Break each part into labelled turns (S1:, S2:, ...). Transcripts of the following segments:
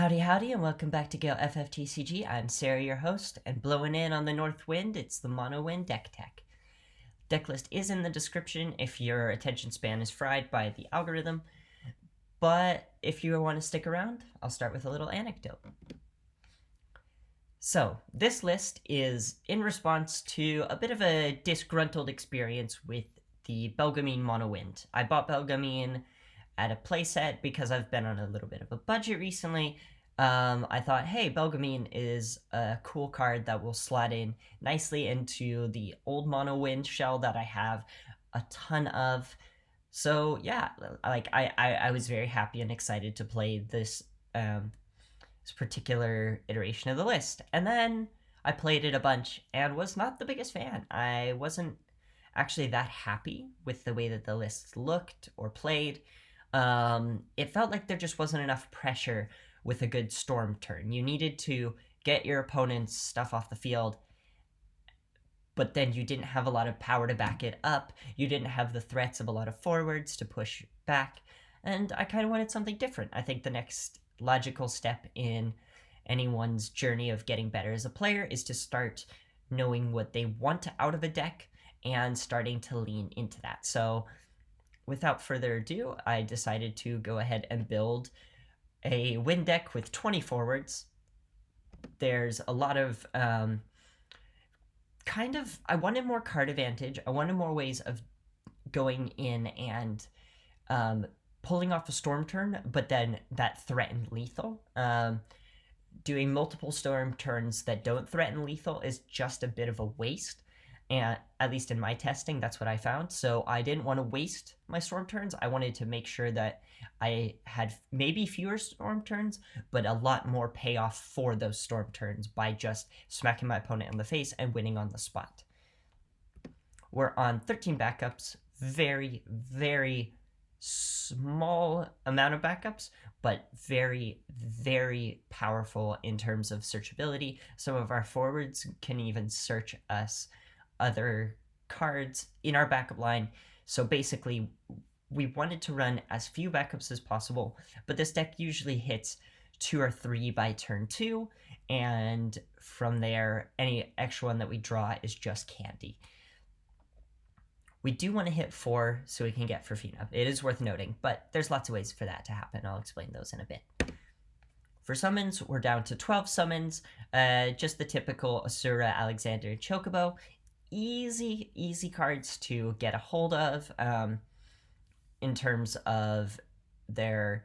S1: Howdy, and welcome back to Gale FFTCG. I'm Serah, your host, and blowing in on the north wind, it's the Mono Wind deck tech. Deck list is in the description if your attention span is fried by the algorithm, but if you want to stick around, I'll start with a little anecdote. So, this list is in response to a bit of a disgruntled experience with the Belgamine Mono Wind. I bought Belgamine at a playset because I've been on a little bit of a budget recently. I thought, hey, Belgamine is a cool card that will slot in nicely into the old Mono Wind shell that I have a ton of. So yeah, like I was very happy and excited to play this particular iteration of the list. And then I played it a bunch and was not the biggest fan. I wasn't actually that happy with the way that the list looked or played. It felt like there just wasn't enough pressure with a good storm turn. You needed to get your opponent's stuff off the field, but then you didn't have a lot of power to back it up. You didn't have the threats of a lot of forwards to push back, and I kind of wanted something different. I think the next logical step in anyone's journey of getting better as a player is to start knowing what they want out of a deck and starting to lean into that. So without further ado, I decided to go ahead and build a wind deck with 20 forwards. There's a lot of I wanted more card advantage. I wanted more ways of going in and pulling off a storm turn, but then that threatened lethal. Doing multiple storm turns that don't threaten lethal is just a bit of a waste. And at least in my testing, that's what I found. So I didn't want to waste my storm turns. I wanted to make sure that I had maybe fewer storm turns, but a lot more payoff for those storm turns by just smacking my opponent in the face and winning on the spot. We're on 13 backups, very, very small amount of backups, but very, very powerful in terms of searchability. Some of our forwards can even search us other cards in our backup line. So basically, we wanted to run as few backups as possible, but this deck usually hits 2 or 3 by turn 2, and from there, any extra one that we draw is just candy. We do want to hit 4 so we can get Furfina. It is worth noting, but there's lots of ways for that to happen. I'll explain those in a bit. For summons, we're down to 12 summons, just the typical Serah, Alexander, Chocobo. Easy cards to get a hold of in terms of their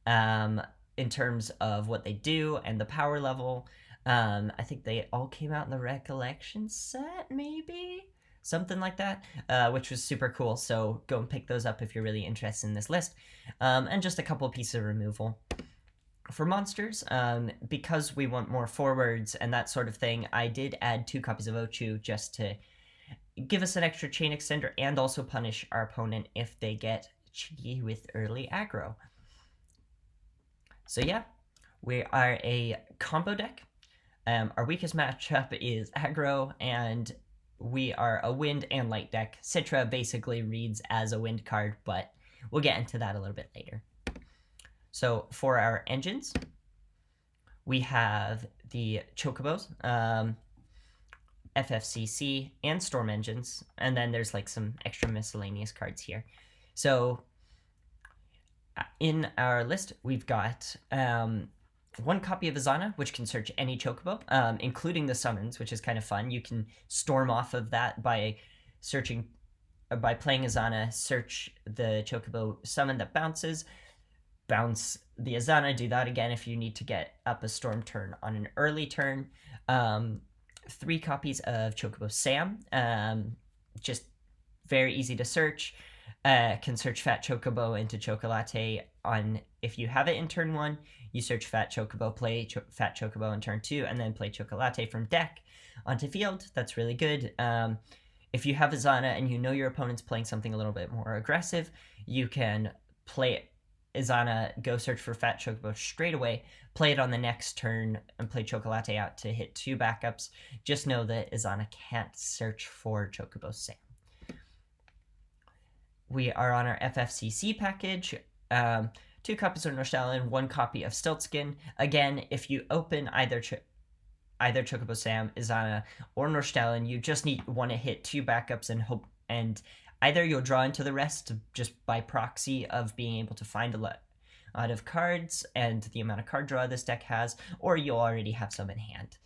S1: in terms of what they do and the power level. I think they all came out in the Recollection set, maybe something like that, which was super cool. So go and pick those up if you're really interested in this list. And just a couple pieces of removal. For monsters, because we want more forwards and that sort of thing, I did add 2 copies of Ochu just to give us an extra chain extender and also punish our opponent if they get cheeky with early aggro. So yeah, we are a combo deck. Our weakest matchup is aggro, and we are a wind and light deck. Citra basically reads as a wind card, but we'll get into that a little bit later. So for our engines, we have the Chocobos, FFCC, and Storm engines, and then there's like some extra miscellaneous cards here. So in our list, we've got 1 copy of Azana, which can search any Chocobo, including the summons, which is kind of fun. You can storm off of that by playing Azana, search the Chocobo summon that bounces, bounce the Azana, do that again if you need to get up a storm turn on an early turn. 3 copies of Chocobo Sam, just very easy to search. Can search Fat Chocobo into Chocolate on, if you have it in turn 1, you search Fat Chocobo, play Fat Chocobo in turn 2, and then play Chocolate from deck onto field. That's really good. If you have Azana and you know your opponent's playing something a little bit more aggressive, you can play Azana, go search for Fat Chocobo straight away, play it on the next turn, and play Chocolate out to hit 2 backups. Just know that Azana can't search for Chocobo Sam. We are on our FFCC package. 2 copies of Norstallion, 1 copy of Stiltskin. Again, if you open either Chocobo Sam, Izana, or Norstallion, you just want to hit 2 backups and hope, and either you'll draw into the rest just by proxy of being able to find a lot of cards and the amount of card draw this deck has, or you'll already have some in hand.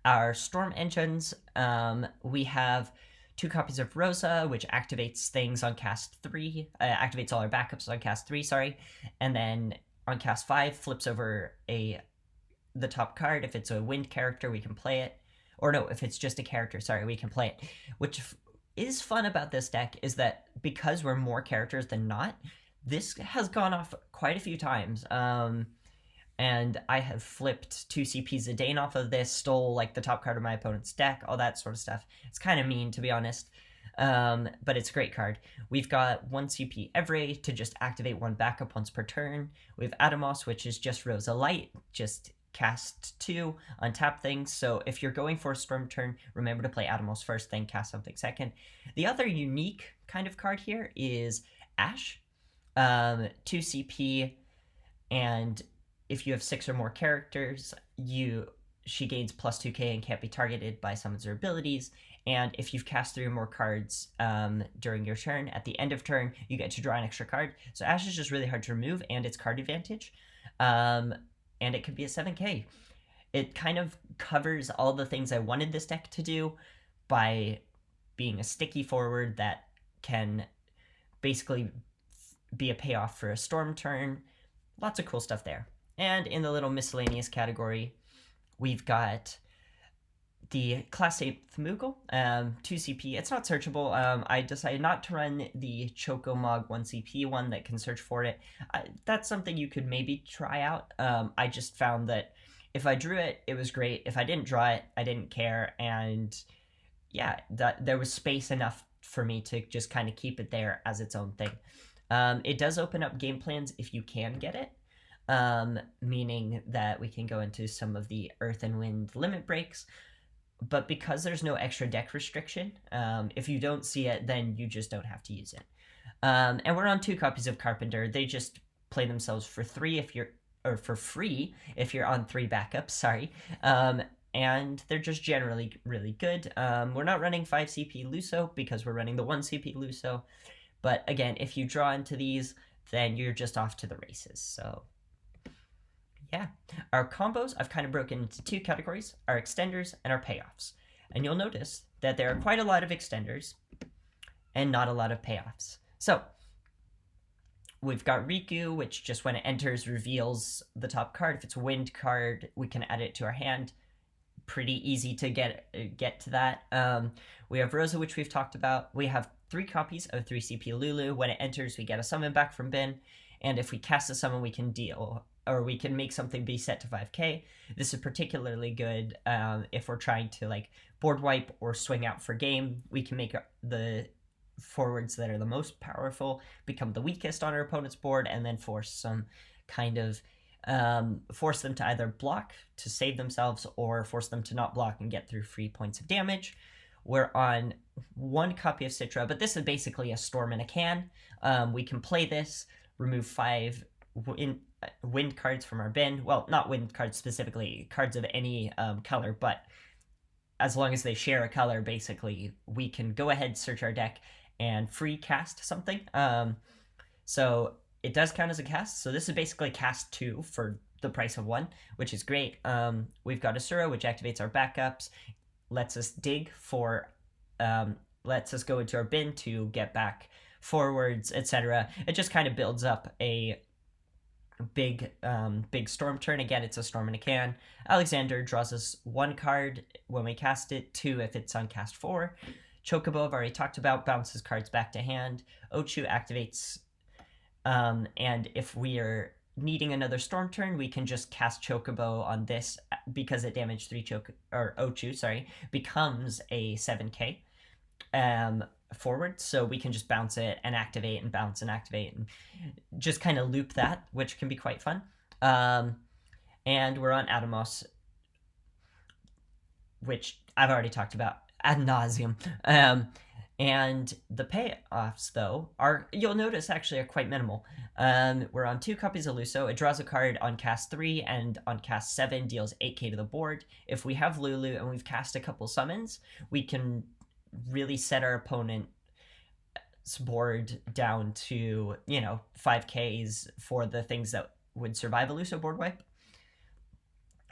S1: Our Storm Engines, we have 2 copies of Rosa, which activates things on cast 3, activates all our backups on cast 3, sorry, and then on cast 5 flips over the top card. If it's a wind character, we can play it. Or no, if it's just a character, sorry, we can play it. Which is fun about this deck is that because we're more characters than not, this has gone off quite a few times. And I have flipped 2 CP Zidane off of this, stole like the top card of my opponent's deck, all that sort of stuff. It's kind of mean, to be honest, but it's a great card. We've got 1 CP Evray to just activate 1 backup once per turn. We have Atomos, which is just Rosa Light, just cast 2, untap things. So if you're going for a Storm turn, remember to play Atomos first, then cast something second. The other unique kind of card here is Ash, 2 CP, and if you have 6 or more characters, she gains plus 2k and can't be targeted by summons or abilities. And if you've cast 3 or more cards during your turn, at the end of turn, you get to draw an extra card. So Ash is just really hard to remove, and it's card advantage. And it could be a 7k. It kind of covers all the things I wanted this deck to do by being a sticky forward that can basically be a payoff for a Storm turn. Lots of cool stuff there. And in the little miscellaneous category, we've got the Class 8 Moogle, 2 CP. It's not searchable. I decided not to run the Chocomog 1 CP one that can search for it. That's something you could maybe try out. I just found that if I drew it, it was great. If I didn't draw it, I didn't care. And yeah, there was space enough for me to just kind of keep it there as its own thing. It does open up game plans if you can get it. Meaning that we can go into some of the Earth and Wind limit breaks, but because there's no extra deck restriction, if you don't see it, then you just don't have to use it. And we're on 2 copies of Carpenter. They just play themselves for free if you're on 3 backups, sorry. And they're just generally really good. We're not running 5 CP Luso because we're running the 1 CP Luso, but again, if you draw into these, then you're just off to the races, so yeah. Our combos I've kind of broken into 2 categories, our extenders and our payoffs. And you'll notice that there are quite a lot of extenders and not a lot of payoffs. So we've got Riku, which just when it enters reveals the top card. If it's a wind card, we can add it to our hand. Pretty easy to get to that. We have Rosa, which we've talked about. We have 3 copies of 3 CP Lulu. When it enters, we get a summon back from bin. And if we cast a summon, we can we can make something be set to 5k. This is particularly good if we're trying to like board wipe or swing out for game. We can make the forwards that are the most powerful become the weakest on our opponent's board, and then force them to either block to save themselves or force them to not block and get through free points of damage. We're on 1 copy of Citra, but this is basically a storm in a can. We can play this, remove 5 wind cards from our bin. Well, not wind cards specifically, cards of any color, but as long as they share a color, basically, we can go ahead, search our deck, and free cast something. So it does count as a cast. So this is basically cast 2 for the price of 1, which is great. We've got a Serah, which activates our backups, lets us dig for, lets us go into our bin to get back forwards, etc. It just kind of builds up a big storm turn. Again, it's a storm in a can. Alexander draws us 1 card when we cast it, 2 if it's on cast 4. Chocobo, I've already talked about, bounces cards back to hand. Ochu activates, and if we are needing another storm turn, we can just cast Chocobo on this because it damaged 3 Ochu, sorry, becomes a 7k forward, so we can just bounce it and activate and bounce and activate and just kind of loop that, which can be quite fun. And we're on Atomos, which I've already talked about ad nauseum. And the payoffs, though, you'll notice actually are quite minimal. We're on 2 copies of Luso. It draws a card on cast 3 and on cast 7 deals 8k to the board. If we have Lulu and we've cast a couple summons, we can really set our opponent's board down to, 5ks for the things that would survive a Luso board wipe.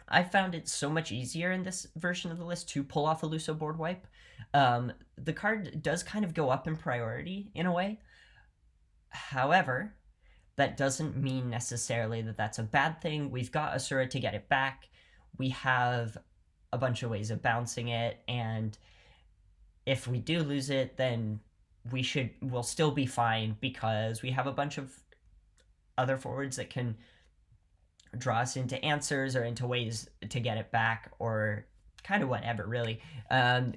S1: I found it so much easier in this version of the list to pull off a Luso board wipe. The card does kind of go up in priority in a way. However, that doesn't mean necessarily that that's a bad thing. We've got a Serah to get it back. We have a bunch of ways of bouncing it, and if we do lose it, then we'll still be fine because we have a bunch of other forwards that can draw us into answers or into ways to get it back, or kind of whatever, really.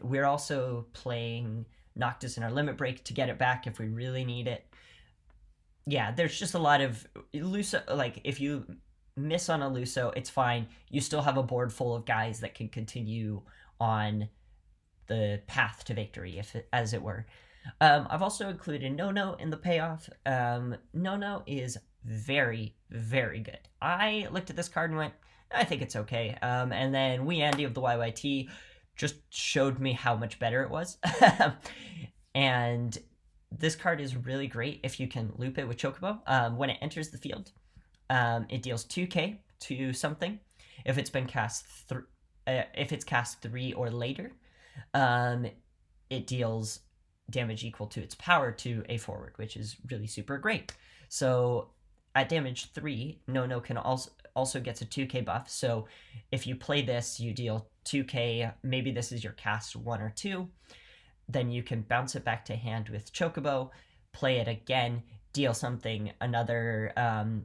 S1: We're also playing Noctis in our limit break to get it back if we really need it. Yeah, there's just a lot of Luso. Like, if you miss on a Luso, it's fine. You still have a board full of guys that can continue on the path to victory, as it were. I've also included No in the payoff. No is very, very good. I looked at this card and went, I think it's okay. And then Andy of the YYT just showed me how much better it was. And this card is really great if you can loop it with Chocobo. When it enters the field, it deals 2k to something. If it's been cast if it's cast 3 or later, it deals damage equal to its power to a forward, which is really super great. So at damage 3, No can also gets a 2k buff. So if you play this, you deal 2k. Maybe this is your cast 1 or 2. Then you can bounce it back to hand with Chocobo, play it again, deal something 7k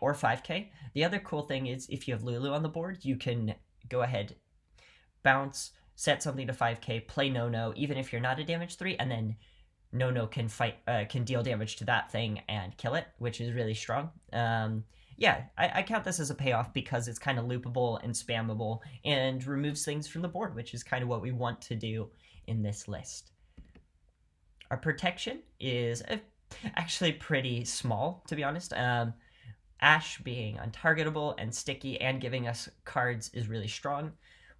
S1: or 5k. The other cool thing is if you have Lulu on the board, you can go ahead, bounce, set something to 5k, play No, even if you're not a damage 3, and then No can deal damage to that thing and kill it, which is really strong. Yeah, I count this as a payoff because it's kind of loopable and spammable and removes things from the board, which is kind of what we want to do in this list. Our protection is actually pretty small, to be honest. Ash being untargetable and sticky and giving us cards is really strong.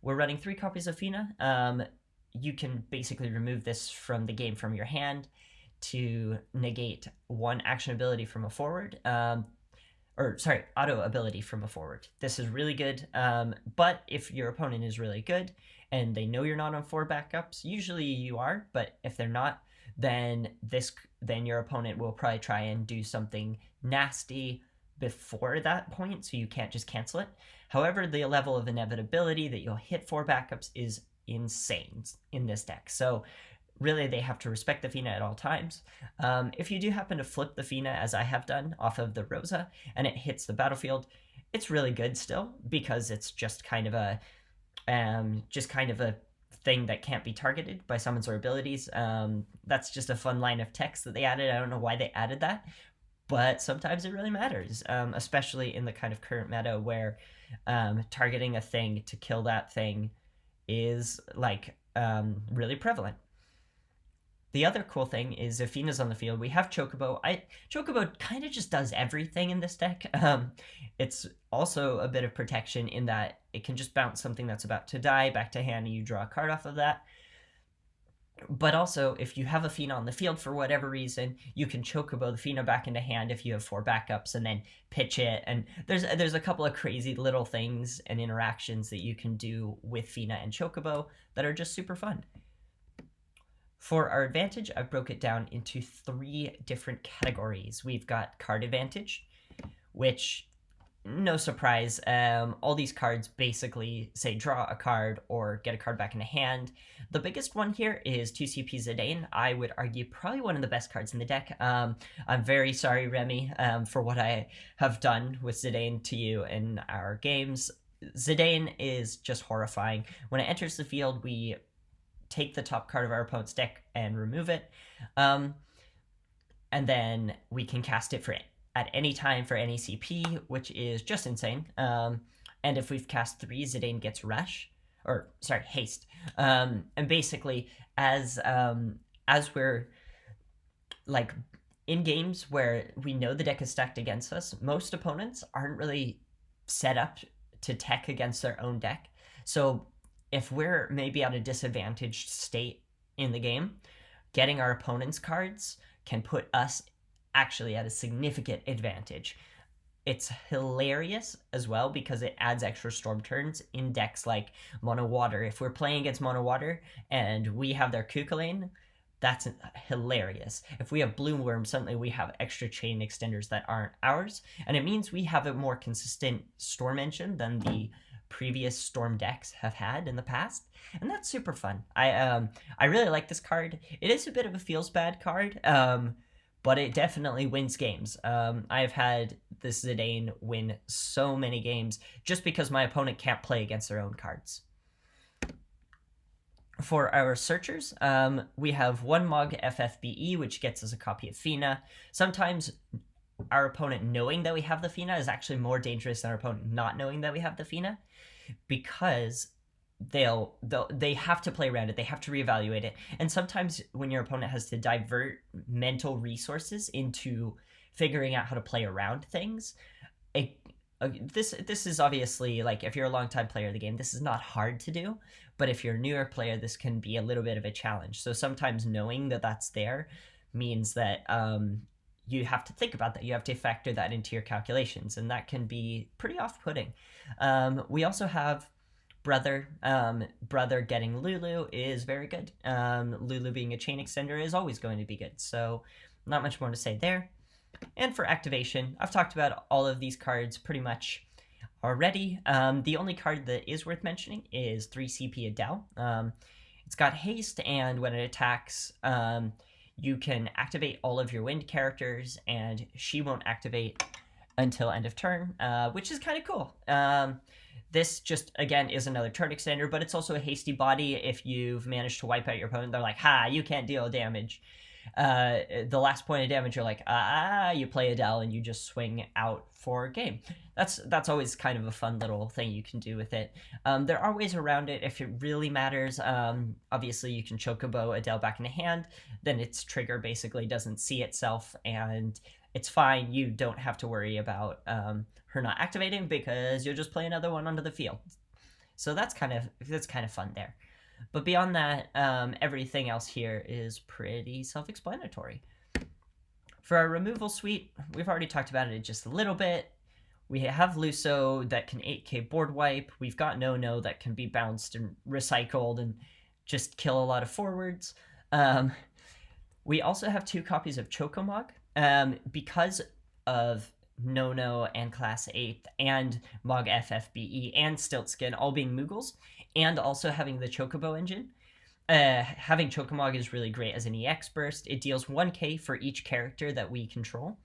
S1: We're running 3 copies of Fina. You can basically remove this from the game from your hand to negate 1 action ability from a forward. Auto ability from a forward. This is really good, but if your opponent is really good and they know you're not on 4 backups, usually you are, but if they're not, then your opponent will probably try and do something nasty before that point, so you can't just cancel it. However, the level of inevitability that you'll hit 4 backups is insane in this deck. So really, they have to respect the Fina at all times. If you do happen to flip the Fina, as I have done, off of the Rosa, and it hits the battlefield, it's really good still, because it's just kind of a thing that can't be targeted by summons or abilities. That's just a fun line of text that they added. I don't know why they added that, but sometimes it really matters, especially in the kind of current meta where targeting a thing to kill that thing is really prevalent. The other cool thing is if Fina's on the field, we have Chocobo. Chocobo kind of just does everything in this deck. It's also a bit of protection in that it can just bounce something that's about to die back to hand and you draw a card off of that. But also, if you have a Fina on the field for whatever reason, you can Chocobo the Fina back into hand if you have 4 backups and then pitch it. And there's a couple of crazy little things and interactions that you can do with Fina and Chocobo that are just super fun. For our advantage, I've broke it down into 3 different categories. We've got card advantage, which, no surprise, all these cards basically say draw a card or get a card back in a hand. The biggest one here is 2CP Zidane. I would argue probably one of the best cards in the deck. I'm very sorry, Remy, for what I have done with Zidane to you in our games. Zidane is just horrifying. When it enters the field, we take the top card of our opponent's deck and remove it. And then we can cast it at any time for any CP, which is just insane. And if we've cast 3, Zidane gets haste. And basically, as we're like in games where we know the deck is stacked against us, most opponents aren't really set up to tech against their own deck. So if we're maybe at a disadvantaged state in the game, getting our opponent's cards can put us actually at a significant advantage. It's hilarious as well because it adds extra storm turns in decks like Mono Water. If we're playing against Mono Water and we have their Kukulane, that's hilarious. If we have Bloom Worm, suddenly we have extra chain extenders that aren't ours, and it means we have a more consistent storm engine than the previous storm decks have had in the past, and that's super fun. I really like this card. It is a bit of a feels bad card, but it definitely wins games. I've had this Zidane win so many games just because my opponent can't play against their own cards. For our searchers, we have one Mog FFBE, which gets us a copy of Fina. Sometimes our opponent knowing that we have the Fina is actually more dangerous than our opponent not knowing that we have the Fina, because they have to play around it, they have to reevaluate it, and sometimes when your opponent has to divert mental resources into figuring out how to play around things, this is obviously, like, if you're a long-time player of the game, this is not hard to do, but if you're a newer player, this can be a little bit of a challenge. So sometimes knowing that that's there means that you have to think about that. You have to factor that into your calculations, and that can be pretty off-putting. We also have Brother. Brother getting Lulu is very good. Lulu being a chain extender is always going to be good, so not much more to say there. And for activation, I've talked about all of these cards pretty much already. The only card that is worth mentioning is 3 CP Adele. It's got haste, and when it attacks, you can activate all of your wind characters, and she won't activate until end of turn, which is kind of cool. This just, again, is another turn extender, but it's also a hasty body. If you've managed to wipe out your opponent, they're like, ha, you can't deal damage. The last point of damage, you're like, you play Adele and you just swing out for a game. That's always kind of a fun little thing you can do with it. There are ways around it if it really matters. Obviously, you can Chocobo Adele back in the hand, then its trigger basically doesn't see itself, and it's fine. You don't have to worry about her not activating because you'll just play another one onto the field. So that's kind of fun there. But beyond that, everything else here is pretty self-explanatory. For our removal suite, we've already talked about it just a little bit. We have Luso that can 8k board wipe. We've got No that can be bounced and recycled and just kill a lot of forwards. We also have 2 copies of Chocomog. Because of No and Class 8 and Mog FFBE and Stiltskin all being Moogles, and also having the Chocobo engine, having Chocomog is really great as an EX burst. It deals 1k for each character that we control.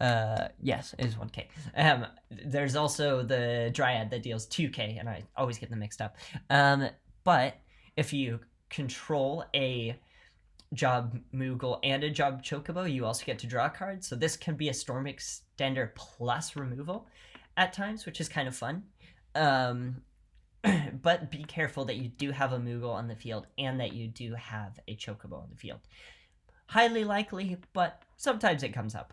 S1: Yes, it is 1k. There's also the Dryad that deals 2k, and I always get them mixed up. But if you control a Job Moogle and a Job Chocobo, you also get to draw a card. So this can be a Storm Extender plus removal at times, which is kind of fun. But be careful that you do have a Moogle on the field and that you do have a Chocobo on the field. Highly likely, but sometimes it comes up.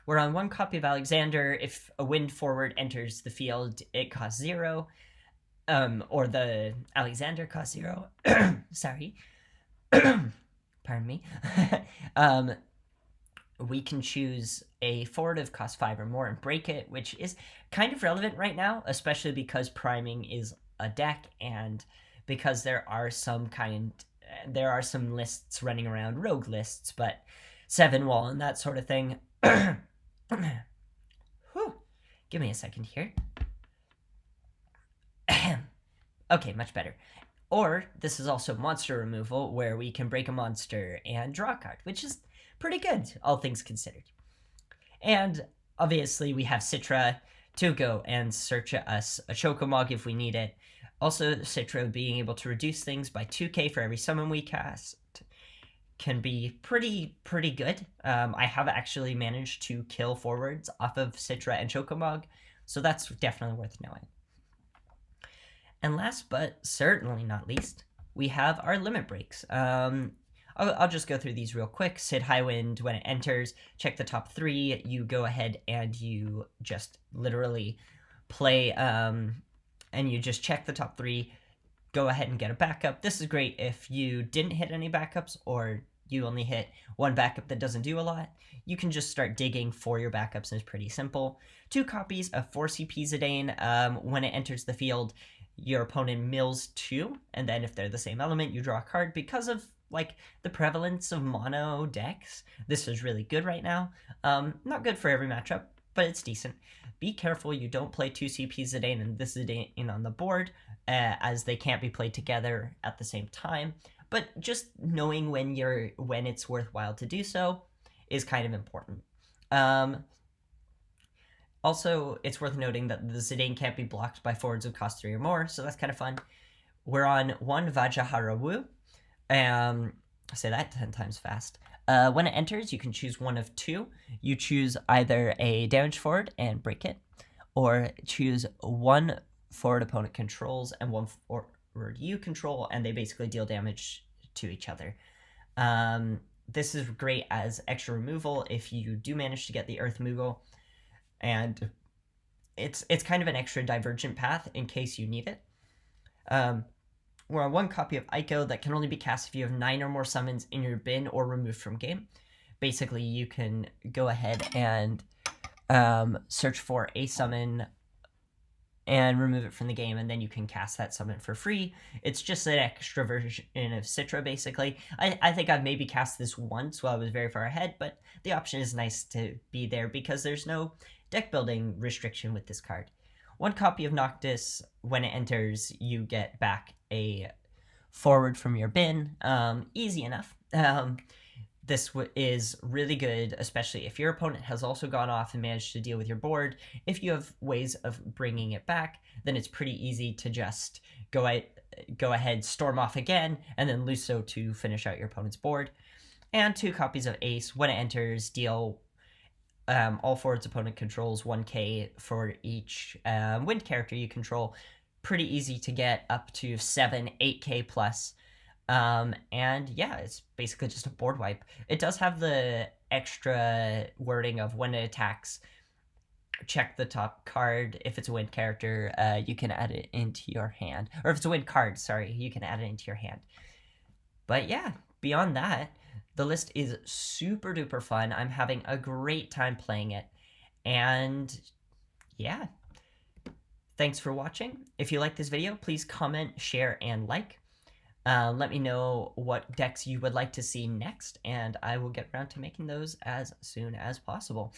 S1: We're on 1 copy of Alexander. If a wind forward enters the field, it costs 0. Or the Alexander costs 0. Sorry. Pardon me. We can choose a forward of cost 5 or more and break it, which is kind of relevant right now, especially because priming is a deck, and because there are some lists running around, rogue lists, but 7 wall and that sort of thing. Whew. Give me a second here. Okay, much better. Or this is also monster removal, where we can break a monster and draw a card, which is pretty good, all things considered. And obviously we have Citra to go and search us a Chocomog if we need it. Also, Citra being able to reduce things by 2k for every summon we cast can be pretty good. I have actually managed to kill forwards off of Citra and Chocomog, so that's definitely worth knowing. And last but certainly not least, we have our limit breaks. I'll just go through these real quick. Sid Highwind, when it enters, check the top 3. You go ahead and you just literally play, and you just check the top 3. Go ahead and get a backup. This is great if you didn't hit any backups or you only hit one backup that doesn't do a lot. You can just start digging for your backups, and it's pretty simple. 2 copies of 4 CP Zidane. When it enters the field, your opponent mills 2, and then if they're the same element, you draw a card. Because of like the prevalence of mono decks, this is really good right now. Not good for every matchup, but it's decent. Be careful you don't play 2 CP Zidane and this Zidane on the board, as they can't be played together at the same time. But just knowing when it's worthwhile to do so is kind of important. Also, it's worth noting that the Zidane can't be blocked by forwards of cost 3 or more, so that's kind of fun. We're on 1 Vajaharawu. Say that 10 times fast. When it enters, you can choose one of 2. You choose either a damage forward and break it, or choose 1 forward opponent controls and 1 forward you control, and they basically deal damage to each other. This is great as extra removal if you do manage to get the Earth Moogle, and it's kind of an extra divergent path in case you need it. We're on 1 copy of Ico that can only be cast if you have 9 or more summons in your bin or removed from game. Basically, you can go ahead and search for a summon and remove it from the game, and then you can cast that summon for free. It's just an extra version of Citra, basically. I think I've maybe cast this once while I was very far ahead, but the option is nice to be there because there's no deck building restriction with this card. 1 copy of Noctis. When it enters, you get back a forward from your bin. Easy enough. This is really good, especially if your opponent has also gone off and managed to deal with your board. If you have ways of bringing it back, then it's pretty easy to just go ahead, storm off again, and then Luso to finish out your opponent's board. And 2 copies of Ace. When it enters, deal all forwards opponent controls 1k for each wind character you control. Pretty easy to get, up to 7, 8k plus. And yeah, it's basically just a board wipe. It does have the extra wording of when it attacks, check the top card. If it's a wind character, you can add it into your hand. Or if it's a wind card, sorry, you can add it into your hand. But yeah, beyond that, the list is super duper fun. I'm having a great time playing it. And yeah, thanks for watching. If you like this video, please comment, share, and like. Let me know what decks you would like to see next, and I will get around to making those as soon as possible.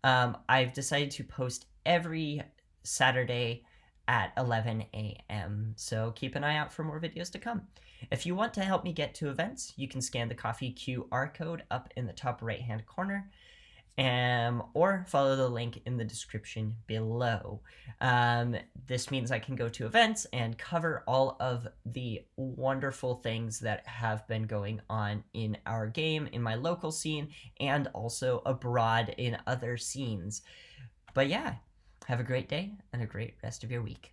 S1: I've decided to post every Saturday at 11 a.m., so keep an eye out for more videos to come. If you want to help me get to events, you can scan the coffee QR code up in the top right-hand corner, or follow the link in the description below. This means I can go to events and cover all of the wonderful things that have been going on in our game, in my local scene, and also abroad in other scenes. But yeah, have a great day and a great rest of your week.